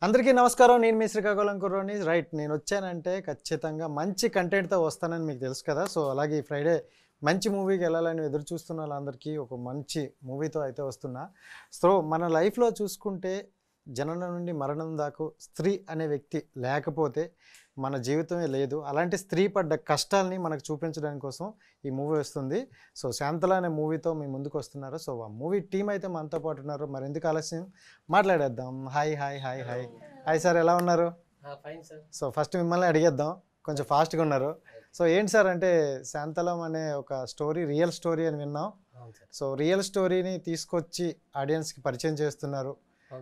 అందరికీ నమస్కారం. నేను మీ శ్రీకాకుళం కుర్రోని. రైట్, నేను వచ్చానంటే ఖచ్చితంగా మంచి కంటెంట్తో వస్తానని మీకు తెలుసు కదా. సో అలాగే ఈ ఫ్రైడే మంచి మూవీకి వెళ్ళాలని ఎదురు చూస్తున్న వాళ్ళందరికీ ఒక మంచి మూవీతో అయితే వస్తున్నా. సో మన లైఫ్లో చూసుకుంటే జననం నుండి మరణం దాకా స్త్రీ అనే వ్యక్తి లేకపోతే మన జీవితమే లేదు. అలాంటి స్త్రీ పడ్డ కష్టాలని మనకు చూపించడానికి కోసం ఈ మూవీ వస్తుంది. సో శాంతల అనే మూవీతో మీ ముందుకు వస్తున్నారు. సో ఆ మూవీ టీం అయితే మనతో పాటు ఉన్నారు. మరి ఎందుకు ఆలస్యం, మాట్లాడేద్దాం. Hi hi hi hi hi sir, ఎలా ఉన్నారు? సో ఫస్ట్ మిమ్మల్ని అడిగేద్దాం, కొంచెం ఫాస్ట్గా ఉన్నారు. సో ఏంటి సార్, అంటే శాంతలం అనే ఒక స్టోరీ రియల్ స్టోరీ అని విన్నాం. సో రియల్ స్టోరీని తీసుకొచ్చి ఆడియన్స్కి పరిచయం చేస్తున్నారు.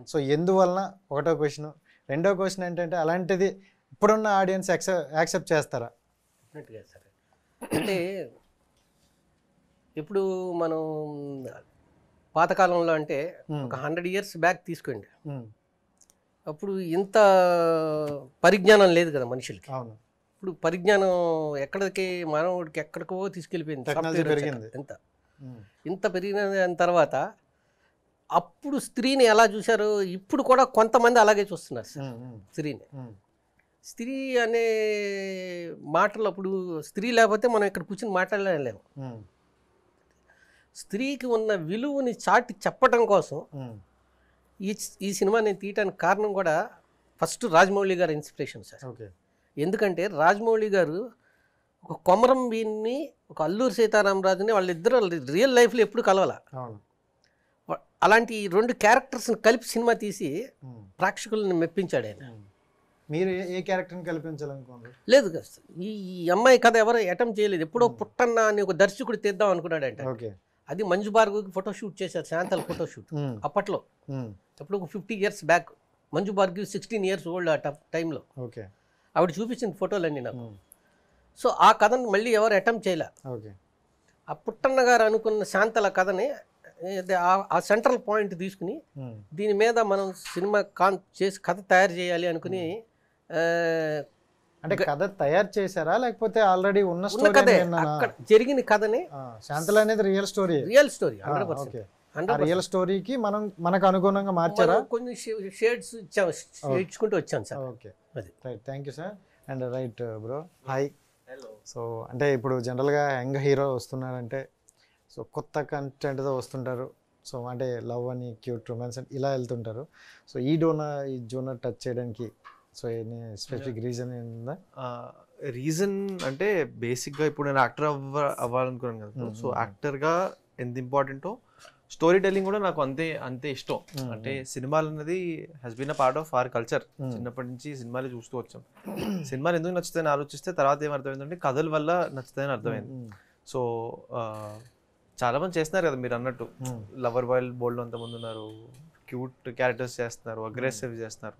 సో ఎందువలన ఒకటో క్వశ్చన్. రెండో క్వశ్చన్ ఏంటంటే అలాంటిది ఇప్పుడున్న ఆడియన్స్ యాక్సెప్ట్ చేస్తారా? అంటే ఇప్పుడు మనం పాతకాలంలో అంటే ఒక 100 years బ్యాక్ తీసుకోండి, అప్పుడు ఇంత పరిజ్ఞానం లేదు కదా మనుషులకి. అవును, ఇప్పుడు పరిజ్ఞానం ఎక్కడికి మానవుడికి ఎక్కడికో తీసుకెళ్ళిపోయింది. టెక్నాలజీ పెరిగింది. ఇంత పెరిగిన తర్వాత అప్పుడు స్త్రీని ఎలా చూశారో ఇప్పుడు కూడా కొంతమంది అలాగే చూస్తున్నారు సార్ స్త్రీని. స్త్రీ అనే మాటలు అప్పుడు స్త్రీ లేకపోతే మనం ఇక్కడ కూర్చొని మాట్లాడలేము. స్త్రీకి ఉన్న విలువని చాటి చెప్పడం కోసం ఈ సినిమా నేను తీయటానికి కారణం కూడా ఫస్ట్ రాజమౌళి గారి ఇన్స్పిరేషన్ సార్. ఎందుకంటే రాజమౌళి గారు ఒక కొమరం భీమ్ని, ఒక అల్లూరి సీతారామరాజుని వాళ్ళిద్దరు రియల్ లైఫ్లో ఎప్పుడు కలవాల. అలాంటి 2 క్యారెక్టర్స్ని కలిపి సినిమా తీసి ప్రేక్షకులను మెప్పించాడు ఆయన. మీరు ఏ క్యారెక్టర్ని కల్పించాలనుకోండి? లేదు కదా, ఈ అమ్మాయి కథ ఎవరు అటెంప్ట్ చేయలేదు. ఎప్పుడో పుట్టన్న అని ఒక దర్శకుడు తీద్దాం అనుకున్నాడు అంటే. అది మంజు భార్గవికి ఫోటోషూట్ చేశారు, శాంతల ఫోటోషూట్ అప్పట్లో. ఎప్పుడు ఒక 50 years back. Manju Bhargavi 16 years old ఆ టైంలో. ఆవిడ చూపించిన ఫోటోలన్నీ నాకు. సో ఆ కథను మళ్ళీ ఎవరు అటెంప్ట్ చేయలే. ఆ పుట్టన్న గారు అనుకున్న శాంతల కథని ఆ సెంట్రల్ పాయింట్ తీసుకుని దీని మీద మనం సినిమా చేసి కథ తయారు చేయాలి అనుకుని. అంటే కథ తయారు చేశారా లేకపోతే ఆల్రెడీ ఉన్న కథ అక్కడ జరిగిన కథని? శాంతల అనేది రియల్ స్టోరీ. 100%. రియల్ స్టోరీకి మనం మనకు అనుగుణంగా మార్చారా? కొన్ని షేడ్స్ ఇచ్చుకుంటూ వచ్చాను sir. Okay, right, thank you sir. And right bro, hi. So అంటే ఇప్పుడు జనరల్గా యంగ్ హీరో వస్తున్నారంటే సో కొత్త కంటెంట్తో వస్తుంటారు. సో అంటే లవ్ అని, క్యూట్ రొమాన్స్ అని ఇలా వెళ్తుంటారు. సో ఈ జోనర్ టచ్ చేయడానికి సో ఎనీ స్పెసిఫిక్ రీజన్ ఉందా? రీజన్ అంటే బేసిక్గా ఇప్పుడు నేను యాక్టర్ అవ్వాలనుకున్నాను కదా. సో యాక్టర్గా ఎంత ఇంపార్టెంటో స్టోరీ టెల్లింగ్ కూడా నాకు అంతే ఇష్టం. అంటే సినిమాలు అనేది has been a part of our culture. చిన్నప్పటి నుంచి సినిమాలు చూస్తూ వచ్చాం. సినిమాలు ఎందుకు నచ్చుతాయని ఆలోచిస్తే తర్వాత ఏమర్థమైందంటే కథల వల్ల నచ్చుతాయని అర్థమైంది. సో చాలా మంది చేస్తున్నారు కదా మీరు అన్నట్టు. లవర్ బాయ్ బోల్డ్ అంతమంది ఉన్నారు, క్యూట్ క్యారెక్టర్స్ చేస్తున్నారు, అగ్రెసివ్ చేస్తున్నారు.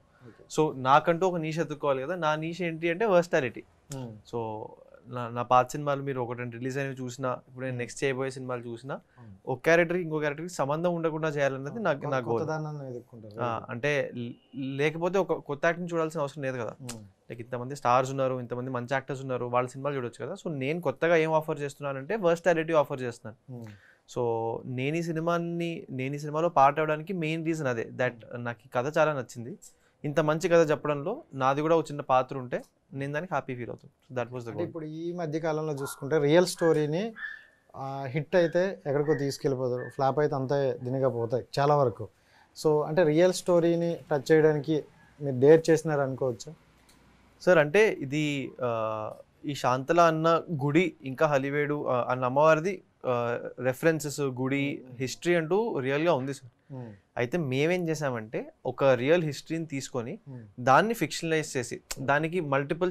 సో నాకంటూ ఒక నీష్ ఎత్తుకోవాలి కదా. నా నీష్ ఏంటి అంటే వర్స్టాలిటీ. సో నా పాత సినిమాలు మీరు 1-2 రిలీజ్ అయినవి చూసినా, ఇప్పుడు నేను నెక్స్ట్ చేయబోయే సినిమాలు చూసినా ఒక క్యారెక్టర్కి ఇంకో క్యారెక్టర్కి సంబంధం ఉండకుండా చేయాలన్నది నా గోల్. అంటే లేకపోతే ఒక కొత్త యాక్టింగ్ చూడాల్సిన అవసరం లేదు కదా. లైక్ ఇంతమంది స్టార్స్ ఉన్నారు, ఇంతమంది మంచి యాక్టర్స్ ఉన్నారు, వాళ్ళ సినిమాలు చూడొచ్చు కదా. సో నేను కొత్తగా ఏం ఆఫర్ చేస్తున్నానంటే వర్స్టాలిటీ ఆఫర్ చేస్తున్నాను. సో నేను ఈ సినిమాలో పార్ట్ అవ్వడానికి మెయిన్ రీజన్ అదే. దట్ నాకు ఈ కథ చాలా నచ్చింది. ఇంత మంచి కథ చెప్పడంలో నాది కూడా ఒక చిన్న పాత్ర ఉంటే నేను దానికి హ్యాపీ ఫీల్ అవుతాను. That was the goal. ఇప్పుడు ఈ మధ్య కాలంలో చూసుకుంటే రియల్ స్టోరీని హిట్ అయితే ఎక్కడికో తీసుకెళ్ళిపోతారు, ఫ్లాప్ అయితే అంతే దినిగా పోతాయి చాలా వరకు. సో అంటే రియల్ స్టోరీని టచ్ చేయడానికి మీరు డేర్ చేసినారు అనుకోవచ్చు సార్. అంటే ఇది ఈ శాంతల అన్న గుడి ఇంకా హలివేడు అన్న అమ్మవారిది రెఫరెన్సెస్, గుడి హిస్టరీ అంటూ రియల్గా ఉంది సార్. అయితే మేమేం చేసామంటే ఒక రియల్ హిస్టరీని తీసుకొని దాన్ని ఫిక్షనలైజ్ చేసి, దానికి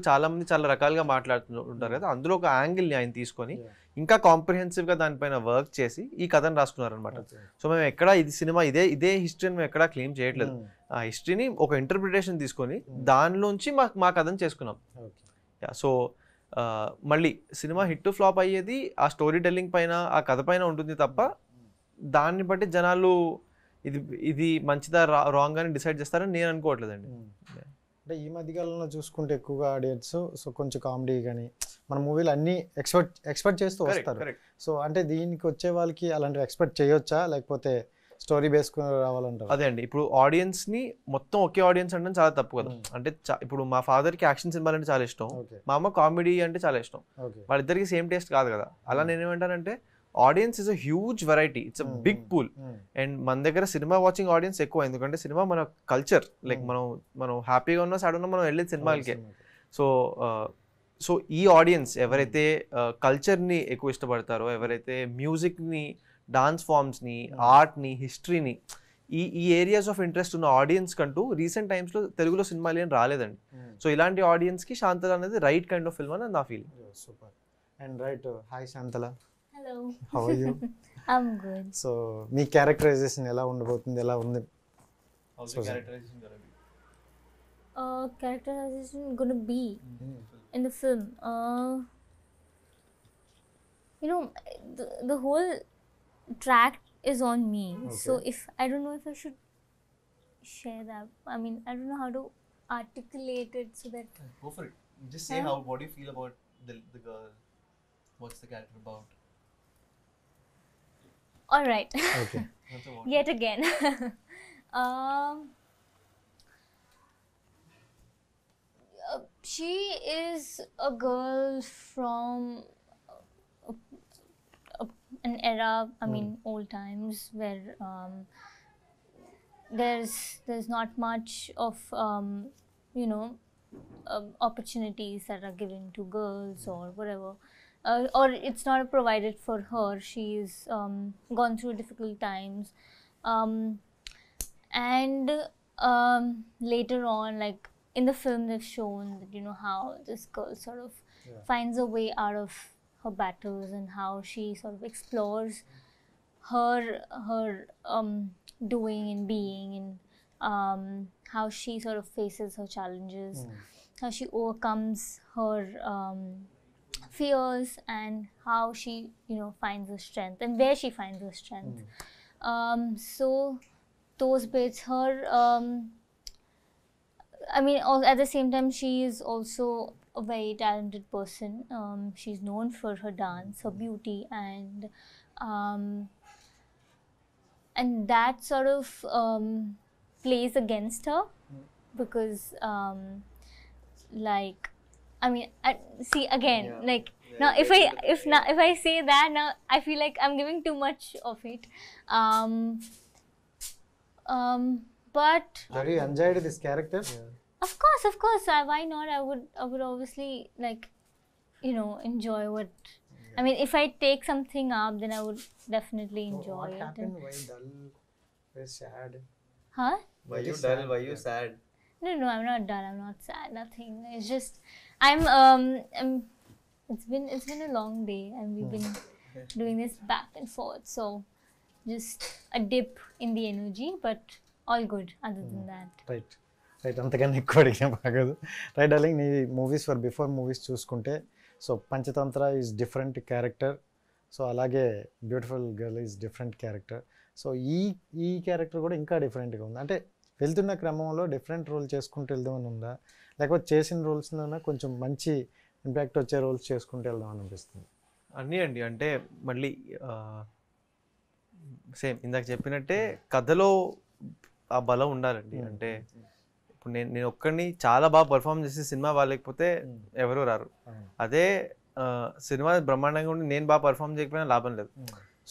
చాలా మంది చాలా రకాలుగా మాట్లాడుతుంటారు కదా, అందులో ఒక యాంగిల్ని ఆయన తీసుకొని ఇంకా కాంప్రిహెన్సివ్గా దానిపైన వర్క్ చేసి ఈ కథను రాసుకున్నారనమాట. సో మేము ఎక్కడా ఇది సినిమా ఇదే హిస్టరీని మేము ఎక్కడా క్లెయిమ్ చేయట్లేదు. ఆ హిస్టరీని ఒక ఇంటర్ప్రిటేషన్ తీసుకొని దానిలోంచి మా కథను చేసుకున్నాం. సో మళ్ళీ సినిమా హిట్ ఫ్లాప్ అయ్యేది ఆ స్టోరీ టెల్లింగ్ పైన, ఆ కథ పైన ఉంటుంది తప్ప దాన్ని బట్టి జనాలు ఇది మంచిదా రాంగ్ అని డిసైడ్ చేస్తారని నేను అనుకోవట్లేదండి. అంటే ఈ మధ్యకాలంలో చూసుకుంటే ఎక్కువగా ఆడియన్స్ సో కొంచెం కామెడీ కానీ మన మూవీలు అన్నీ ఎక్స్పెక్ట్ చేస్తూ వస్తారు. సో అంటే దీనికి వచ్చే వాళ్ళకి అలాంటివి ఎక్స్పెక్ట్ చేయొచ్చా, లేకపోతే స్టోరీ బేస్కొని రావాలంటారు. అదే అండి, ఇప్పుడు ఆడియన్స్ ని మొత్తం ఒకే ఆడియన్స్ అంటే చాలా తప్పు కదా. అంటే ఇప్పుడు మా ఫాదర్ కి యాక్షన్ సినిమాలు అంటే చాలా ఇష్టం, మా అమ్మ కామెడీ అంటే చాలా ఇష్టం, వాళ్ళిద్దరికి సేమ్ టేస్ట్ కాదు కదా. అలా నేను ఏమంటానంటే audience is a huge variety, it's a big pool. And మన దగ్గర సినిమా వాచింగ్ ఆడియన్స్ ఎక్కువ, ఎందుకంటే సినిమా మన కల్చర్. లైక్ మనం హ్యాపీగా ఉన్నా సాడ్ ఉన్నా మనం వెళ్ళేది సినిమాలకే. సో ఈ ఆడియన్స్ ఎవరైతే కల్చర్ని ఎక్కువ ఇష్టపడతారో, ఎవరైతే మ్యూజిక్ని, డాన్స్ ఫామ్స్ని, ఆర్ట్ని, హిస్టరీని, ఈ ఏరియాస్ ఆఫ్ ఇంట్రెస్ట్ ఉన్న ఆడియన్స్ కంటూ రీసెంట్ టైమ్స్లో తెలుగులో సినిమాలు ఏం రాలేదండి. సో ఇలాంటి ఆడియన్స్కి శాంతల అనేది రైట్ కైండ్ ఆఫ్ ఫిల్మ్ అని నా feeling. Super. And right, hi Shantala. Hello. How are you? I'm good. So మీ క్యారెక్టరైజేషన్ ఎలా ఉండబోతుంది, ఎలా ఉంది? Characterization gonna be in the film. You know, the whole track is on me. So if I don't know if I should share that. I mean, I don't know how to articulate it so that. Go for it. Just say how. What do you feel about the girl? What's the character about? All right. Okay. Yet again. She is a girl from an era, I mean, old times, where there's not much of opportunities that are given to girls or whatever, or it's not provided for her. She's gone through difficult times, and later on, like in the film, they've shown that how this girl sort of finds a way out of her battles, and how she sort of explores her doing and being, and how she sort of faces her challenges, how she overcomes her fears, and how she finds her strength, and where she finds her strength. So those bits, her I mean, at the same time, she is also a very talented person. She's known for her dance, her beauty, and that sort of plays against her, because like, I mean, see again, like now if I say that now, I feel like I'm giving too much of it. But Have you enjoyed this character? Of course. Why not? I would obviously enjoy what. I mean, if I take something up, then I would definitely enjoy What it. happened? Why dull? Why sad? Huh? Why you dull? Why you sad? No, I'm not dull. I'm not sad. Nothing. It's just it's been a long day, and we've been doing this back and forth. So just a dip in the energy, but all good other than that. Right, అంతకన్నా ఎక్కువ అడిగినా బాగదు. Right darling, నీ movies before movies చూసుకుంటే, so Panchatantra is different character, so అలాగే beautiful girl is different character. So ఈ character కూడా ఇంకా డిఫరెంట్గా ఉంది. అంటే వెళ్తున్న క్రమంలో డిఫరెంట్ రోల్ చేసుకుంటూ వెళ్దామని ఉందా, లేకపోతే చేసిన రోల్స్లోనే కొంచెం మంచి ఇంపాక్ట్ వచ్చే రోల్స్ చేసుకుంటూ వెళ్దామని అనిపిస్తుంది? అన్నీ అండి, అంటే మళ్ళీ సేమ్ ఇందాక చెప్పినట్టే కథలో ఆ బలం ఉండాలండి. అంటే ఇప్పుడు నేను ఒక్కడిని చాలా బాగా పర్ఫామ్ చేసి సినిమా బాగాలేకపోతే ఎవరు రారు. అదే సినిమా బ్రహ్మాండంగా ఉండి నేను బాగా పర్ఫామ్ చేయకపోయినా లాభం లేదు.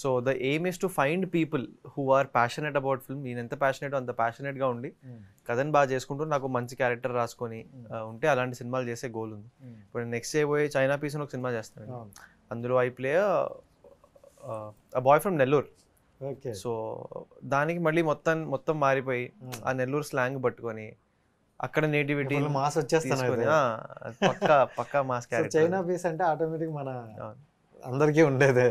So the aim is to find people who are passionate about film. నేను ఎంత ప్యాషనెట్ అంత ప్యాషనెట్గా ఉండి కథని బాగా చేసుకుంటూ నాకు మంచి క్యారెక్టర్ రాసుకొని ఉంటే అలాంటి సినిమాలు చేసే గోల్ ఉంది. ఇప్పుడు నేను నెక్స్ట్ చేయబోయే చైనా పీస్ అని ఒక సినిమా చేస్తాను. అందులో I play a boy from Nellore. So దానికి మళ్ళీ మొత్తం మారిపోయి ఆ నెల్లూరు స్లాంగ్ పట్టుకొని అక్కడ నేటివిటీ మాస్ వచ్చేస్తాను. పక్కా మాస్ క్యారెక్టర్. చైనా పీస్ అంటే ఆటోమేటిక్ మన అందరికీ ఉండేదే.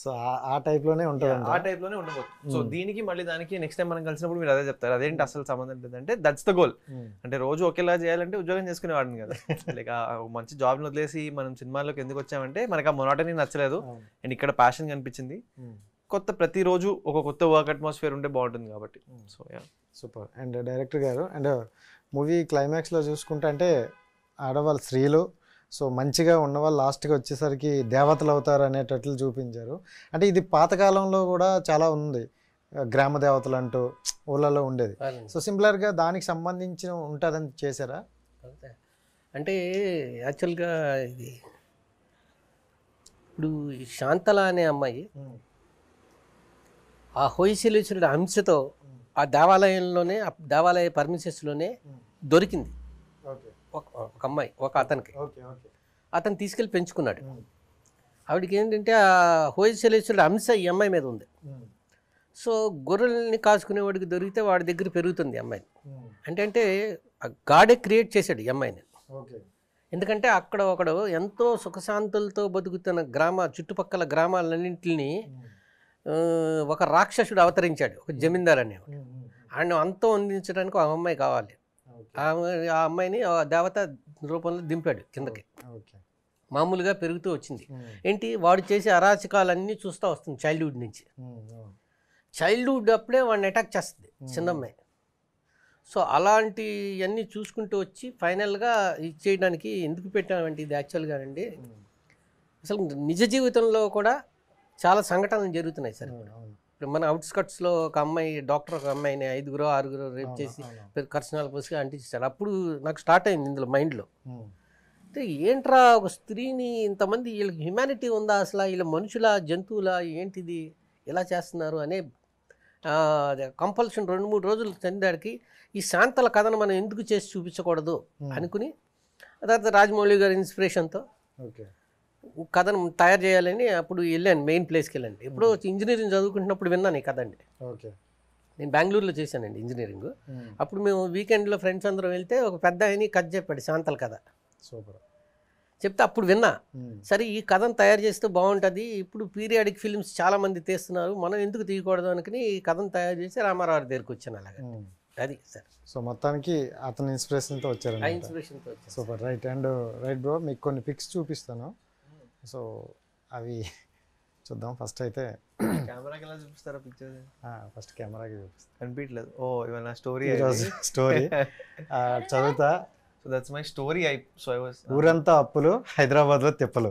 సో ఆ టైప్ లోనే ఉంటుంది, ఆ టైప్ లోనే ఉండబోతుంది. సో దీనికి మళ్ళీ దానికి నెక్స్ట్ టైం మనం కలిసినప్పుడు మీరు అదే చెప్తారు, అదేంటి అసలు సంబంధం లేదంటే దట్స్ ద గోల్. అంటే రోజు ఒకేలా చేయాలంటే ఉద్యోగం చేసుకునేవాడిని కదా. లైక్ మంచి జాబ్ని వదిలేసి మనం సినిమాల్లోకి ఎందుకు వచ్చామంటే మనకు ఆ మొనాటనీ నచ్చలేదు, అండ్ ఇక్కడ ప్యాషన్ కనిపించింది. ప్రతిరోజు ఒక కొత్త వర్క్ అట్మాస్ఫియర్ ఉంటే బాగుంటుంది కాబట్టి. So super. అండ్ డైరెక్టర్ గారు, అండ్ మూవీ క్లైమాక్స్లో చూసుకుంటే అంటే ఆడవాళ్ళు స్త్రీలు సో మంచిగా ఉన్నవాళ్ళు లాస్ట్కి వచ్చేసరికి దేవతలు అవుతారు అనేటట్లు చూపించారు. అంటే ఇది పాతకాలంలో కూడా చాలా ఉంది. గ్రామ దేవతలు అంటూ ఊళ్ళలో ఉండేది. అవునండి. సో సిమిలర్గా దానికి సంబంధించిన ఉంటుందని చేశారా? అంతే. అంటే యాక్చువల్గా ఇది ఇప్పుడు ఈ శాంతల అనే అమ్మాయి ఆ హొయసిలేశ్వరుడి అంశతో ఆ దేవాలయంలోనే ఆ దేవాలయ పర్మిసెస్లోనే దొరికింది ఓకే ఒక అమ్మాయి, ఒక అతనికి. ఓకే ఓకే అతను తీసుకెళ్ళి పెంచుకున్నాడు. ఆవిడకి ఏంటంటే ఆ హొయసిలేశ్వరుడి అంశ ఈ అమ్మాయి మీద ఉంది. సో గొర్రెల్ని కాసుకునేవాడికి దొరికితే వాడి దగ్గర పెరుగుతుంది ఈ అమ్మాయి. అంటే ఆ గాడే క్రియేట్ చేశాడు ఈ అమ్మాయిని. ఓకే ఎందుకంటే అక్కడ ఒకడు ఎంతో సుఖశాంతులతో బతుకుతున్న చుట్టుపక్కల గ్రామాలన్నింటినీ ఒక రాక్షసుడు అవతరించాడు, ఒక జమీందార్ అనేవాడు. ఆయన అంతం అందించడానికి ఒక అమ్మాయి కావాలి. ఆ అమ్మాయిని ఆ దేవత రూపంలో దింపాడు కిందకి. మామూలుగా పెరుగుతూ వచ్చింది. ఏంటి వాడు చేసే అరాచకాలన్నీ చూస్తూ వస్తుంది చైల్డ్హుడ్ నుంచి. చైల్డ్హుడ్ అప్పుడే వాడిని అటాక్ చేస్తుంది చిన్నమ్మాయి. సో అలాంటివన్నీ చూసుకుంటూ వచ్చి ఫైనల్గా ఇది చేయడానికి ఎందుకు పెట్టామంటే ఇది యాక్చువల్గా అండి అసలు నిజ జీవితంలో కూడా చాలా సంఘటనలు జరుగుతున్నాయి సార్. ఇప్పుడు మన అవుట్స్కట్స్లో ఒక అమ్మాయి డాక్టర్ ఒక అమ్మాయిని 5-6 రేప్ చేసి కర్శనాలు పోసి అంటించారు. అప్పుడు నాకు స్టార్ట్ అయింది ఇందులో మైండ్లో, అంటే ఏంట్రా ఒక స్త్రీని ఇంతమంది వీళ్ళకి హ్యుమానిటీ ఉందా అసలు, వీళ్ళ మనుషుల జంతువులా ఏంటిది ఇలా చేస్తున్నారు అనే కంపల్షన్ 2-3 రోజులు చెందాడికి ఈ శాంతల కథను మనం ఎందుకు చేసి చూపించకూడదు అనుకుని తర్వాత రాజమౌళి గారి ఇన్స్పిరేషన్తో కథను తయారు చేయాలని అప్పుడు వెళ్ళాను, మెయిన్ ప్లేస్కి వెళ్ళండి. ఇప్పుడు ఇంజనీరింగ్ చదువుకుంటున్నప్పుడు విన్నాను ఈ కథ అండి. నేను బెంగళూరులో చేశానండి ఇంజనీరింగ్. అప్పుడు మేము వీకెండ్లో ఫ్రెండ్స్ అందరం వెళ్తే ఒక పెద్ద ఆయన కథ చెప్పాడు శాంతల కథ. సూపర్ చెప్తే అప్పుడు విన్నా, సరే ఈ కథను తయారు చేస్తే బాగుంటుంది, ఇప్పుడు పీరియాడిక్ ఫిల్మ్స్ చాలామంది తీస్తున్నారు, మనం ఎందుకు తీయకూడదు అనుకుని ఈ కథను తయారు చేసి రామారావు దగ్గరికి వచ్చాను. అలాగే అది సార్. సో మొత్తానికి అతని ఇన్స్పిరేషన్తో వచ్చారు. ఇన్స్పిరేషన్తో వచ్చాను. సూపర్. రైట్ బ్రో, మీకు కొన్ని పిక్స్ చూపిస్తాను. సో అవి చూద్దాం. ఫస్ట్ అయితే కెమెరాకి ఎలా చూపిస్తారా పిక్చర్? ఫస్ట్ కెమెరాకి చూపిస్తాను. కనిపించలేదు. ఓ ఇవాళ నా స్టోరీ చదువుతా. So that's my story. ఊరంతా అప్పులు, హైదరాబాద్లో తిప్పలు.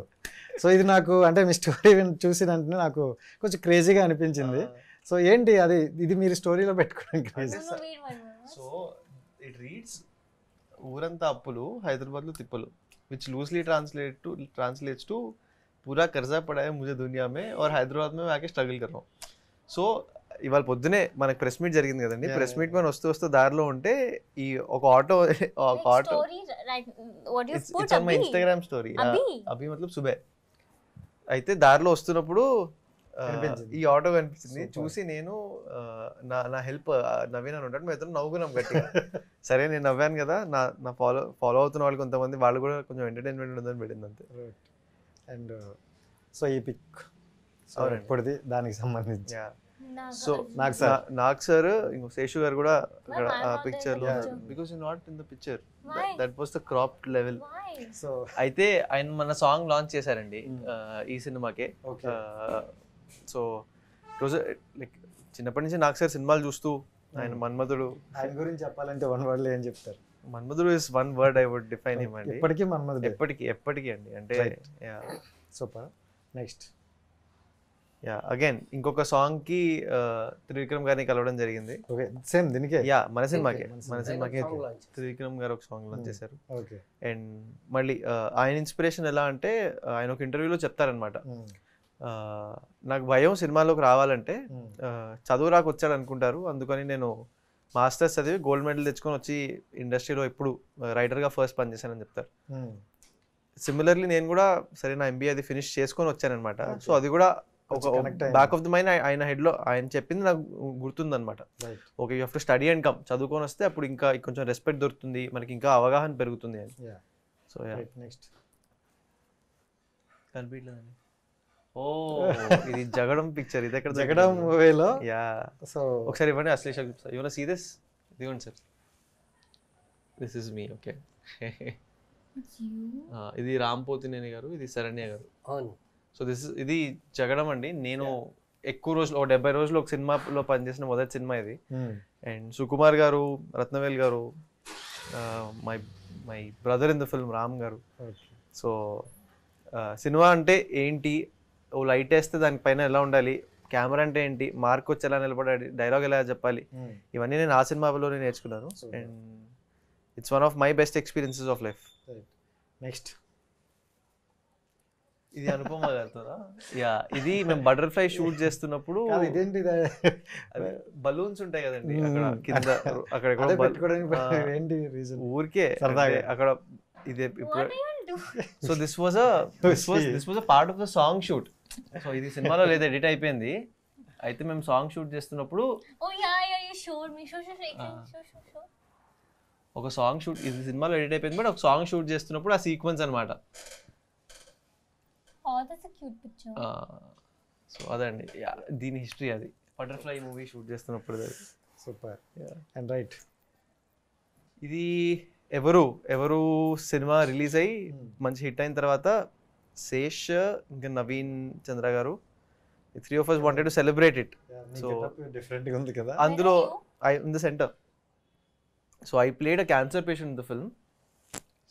సో ఇది నాకు అంటే మీ స్టోరీ చూసిన వెంటనే నాకు కొంచెం క్రేజీగా అనిపించింది. సో ఏంటి అది, ఇది మీరు స్టోరీలో పెట్టుకోవడానికి క్రేజీ? సో ఇట్ రీడ్స్ ఊరంతా అప్పులు, హైదరాబాద్లో తిప్పలు, which loosely translates to पूरा कर्जा पड़ा है मुझे दुनिया में और हैदराबाद में मैं आके स्ट्रगल कर रहा हूँ. సో ఇవాళ పొద్దునే మనకు ప్రెస్ మీట్ జరిగింది కదండి. ప్రెస్ మీట్ మనం వస్తూ దారిలో ఉంటే ఈ ఒక auto it's on my Instagram story. అభి మతలబ్ సుబే. అయితే దారిలో వస్తున్నప్పుడు ఈ ఆటో కనిపించింది. చూసి నేను నా హెల్ప్ నవీన్ అని ఉంటాడు, మేము ఇద్దరు నవ్వుకున్నాం గట్టిగా. సరే నేను నవ్వాను కదా, నా ఫాలో అవుతున్న వాళ్ళు కొంతమంది వాళ్ళు కూడా కొంచెం ఎంటర్టైన్మెంట్ ఉందని పెట్టింది అంతే. అండ్ సో ఈ పిక్ ఇప్పుడుది దానికి సంబంధించి సో నాకు సార్ ఇంకో శేషు గారు కూడా ఇక్కడ పిక్చర్ లో, because you not in the picture, that was the cropped level. So అయితే ఆయన మన సాంగ్ లాంచ్ చేశారండి ఈ సినిమాకే. సో రోజు లైక్ చిన్నప్పటి నుంచి నాకు సార్ సినిమాలు చూస్తూ ఆయన మన్మధుడు. ఆయన గురించి చెప్పాలంటే వన్ వర్డ్ లో ఏం చెప్తారు? Manmadhudu is one word I would define him అండి. ఎప్పటికీ మన్మధుడు, ఎప్పటికీ అండి. అంటే సూపర్. నెక్స్ట్ అగైన్ ఇంకొక సాంగ్ కి త్రివిక్రమ్ గారిని కలవడం జరిగింది. ఓకే, సేమ్ దీనికే. మన సినిమాకే త్రివిక్రమ్ గారు ఒక సాంగ్ లాంచ్ చేశారు. అండ్ మళ్ళీ ఆయన ఇన్స్పిరేషన్ ఎలా అంటే ఆయన ఒక ఇంటర్వ్యూలో చెప్తారనమాట, నాకు భయం సినిమాలోకి రావాలంటే, చదువు రాకు వచ్చాడు అనుకుంటారు, అందుకని నేను మాస్టర్స్ చదివి గోల్డ్ మెడల్ తెచ్చుకొని వచ్చి ఇండస్ట్రీలో ఇప్పుడు రైటర్గా ఫస్ట్ పనిచేశానని చెప్తారు. సిమిలర్లీ నేను కూడా సరే నా ఎంబీఏ అది ఫినిష్ చేసుకొని వచ్చానమాట. సో అది కూడా ఒక బ్యాక్ ఆఫ్ ది మైండ్ ఆయన హెడ్లో ఆయన చెప్పింది నాకు గుర్తుందనమాట. Okay, you have to study and come, చదువుకొని వస్తే అప్పుడు ఇంకా కొంచెం రెస్పెక్ట్ దొరుకుతుంది మనకి, ఇంకా అవగాహన పెరుగుతుంది అని. So next కనిపించలేదండి. ఓ ఇది జగడం పిక్చర్. ఇది ఎక్కడ? జగడం మూవీలో. సో ఒకసారి ఇవ్వండి Ashlesha. You want to see this? ఇదిగోండి sir, this is me. Okay, ఇది రాంపోతినేని గారు, ఇది శరణ్య గారు. సో ఇది జగడం అండి. నేను ఎక్కువ రోజులు 70 రోజులు ఒక సినిమాలో పనిచేసిన మొదటి సినిమా ఇది. అండ్ సుకుమార్ గారు, రత్నవేల్ గారు, my brother in the film Ram గారు. సో సినిమా అంటే ఏంటి, ఓ లైట్ వేస్తే దానిపైన ఎలా ఉండాలి, కెమెరా అంటే ఏంటి, మార్క్ వచ్చి ఎలా నిలబడాలి, డైలాగ్ ఎలా చెప్పాలి, ఇవన్నీ నేను ఆ సినిమాలోనే నేర్చుకున్నాను. And it's one of my best experiences of life. Next ఇది అనుపమ గారితోనా? యా, ఇది మేము బటర్ఫ్లై షూట్ చేస్తున్నప్పుడు ఇదేంటి బలూన్స్ ఉంటాయి కదండి అక్కడ కింద, అక్కడ ఏంటి రీజన్? ఊరికే సరదాగా. అక్కడ ఇదే ఇప్పుడు. What are you doing? So this was a part of the song shoot. So ఇది సినిమాలో లేదు, ఎడిట్ అయిపోయింది. అయితే మేము సాంగ్ షూట్ చేస్తున్నప్పుడు Oh yeah, you showed me. Show. ఒక సాంగ్ షూట్, ఇది సినిమాలో ఎడిట్ అయిపోయింది, బట్ ఒక సాంగ్ షూట్ చేస్తున్నప్పుడు ఆ సీక్వెన్స్ అనమాట. Oh, that's a cute picture. So అదండి దీని హిస్టరీ. అది బటర్ఫ్లై మూవీ షూట్ చేస్తున్నప్పుడు అది. సూపర్. అండ్ రైట్, ఇది ఎవరు సినిమా రిలీజ్ అయ్యి మంచి హిట్ అయిన తర్వాత శేష్ ఇంకా నవీన్ చంద్ర గారు, 3 of us wanted to celebrate it. So different గా ఉంది కదా. అందులో in the center. So I played a cancer patient in the film.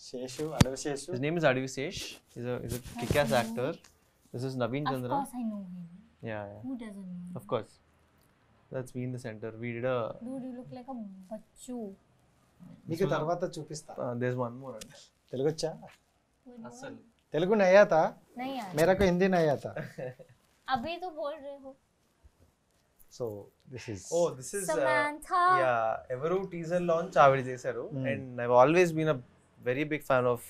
Seshu, Adivi Sesh. His name is Adivisesh. He's a kick-ass actor. This is Naveen Of Chandra. course I know him. Yeah. Who doesn't know? Of course. That's me in the center. We did a. Dude, you look like a bachu. మీకు తర్వాత చూపిస్తా. There's one more. Telugu వచ్చా? Asal. Telugu नहीं आता, नहीं यार. मेरा को हिंदी नहीं आता. अभी तो बोल रहे हो. So this is. Oh, this is. Samantha. Yeah. Everu teaser launch ఆవిడ చేశారు. And I've always been a very big fan of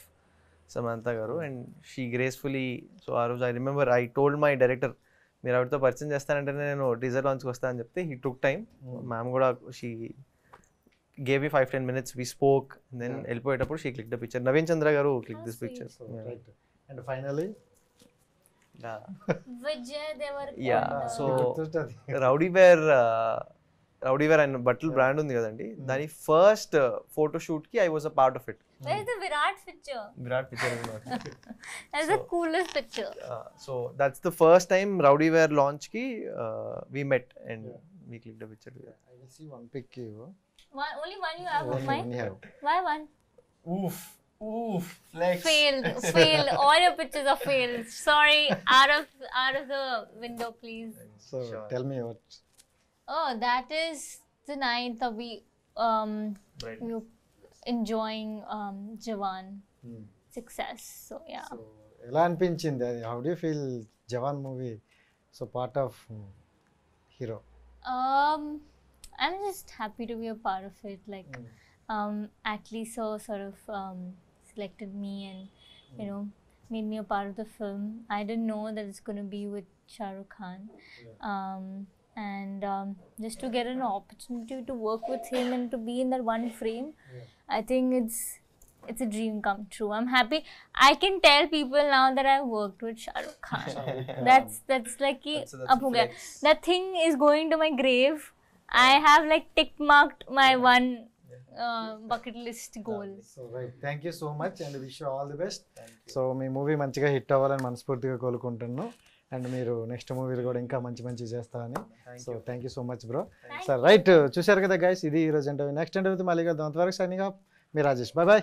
Samantha garu, and she gracefully. So I remember I told my director, మీరు ఆవిడతో పరిచయం చేస్తానంటే నేను teaser లాంచ్కి వస్తా అని చెప్తే he took time. మ్యామ్ కూడా she gave me 5-10 minutes, we spoke, then వెళ్ళిపోయేటప్పుడు she clicked the picture. Naveen Chandra garu clicked this picture. So, right. And finally, Vijay Devarkonda. Yeah, so గుర్తుంటది. రౌడీ వేర్ అనే బట్టల brand ఉంది కదండి, దాని first photo shoot కి I was a part of it. Where is the Virat picture? Virat picture. That's the coolest picture. So that's the first time Rowdy Wear launch కి we met and we clicked a picture. I will see one pic you. Only one you have of Only mine? one you have. Why one? Oof, flex. Failed. All your pictures are failed. Sorry. Out of the window, please. So Sure. tell me what. Oh, that is the night that we Right. were enjoying Jawan success. So yeah. So ఎలా అనిపించింది అది? How do you feel Jawan movie so part of hero? I'm just happy to be a part of it. Like Atlee so sort of selected me and you know made me a part of the film. I didn't know that it's going to be with Shah Rukh Khan. And just to get an opportunity to work with him and to be in that one frame, I think it's a dream come true. I'm happy. I can tell people now that I worked with Shah Rukh Khan. That's like That's ab ho gaya. flex. That thing is going to my grave. I have like tick marked my one bucket list goal. So right, thank you so much and wish you all the best. So me movie మంచిగా hit అవ్వాలని మనస్ఫూర్తిగా కోరుకుంటున్నాను. And మీరు next మూవీలు కూడా ఇంకా మంచి చేస్తారని. So thank you so much bro. Sir right, చూశారు కదా గైస్, ఇది ఈరోజు ఇంటర్వ్యూ. నెక్స్ట్ ఇంటర్వ్యూతో మళ్ళీ కలుద్దాం. అంతవరకు సైనింగ్ ఆఫ్, మీ రాజేష్. Bye bye.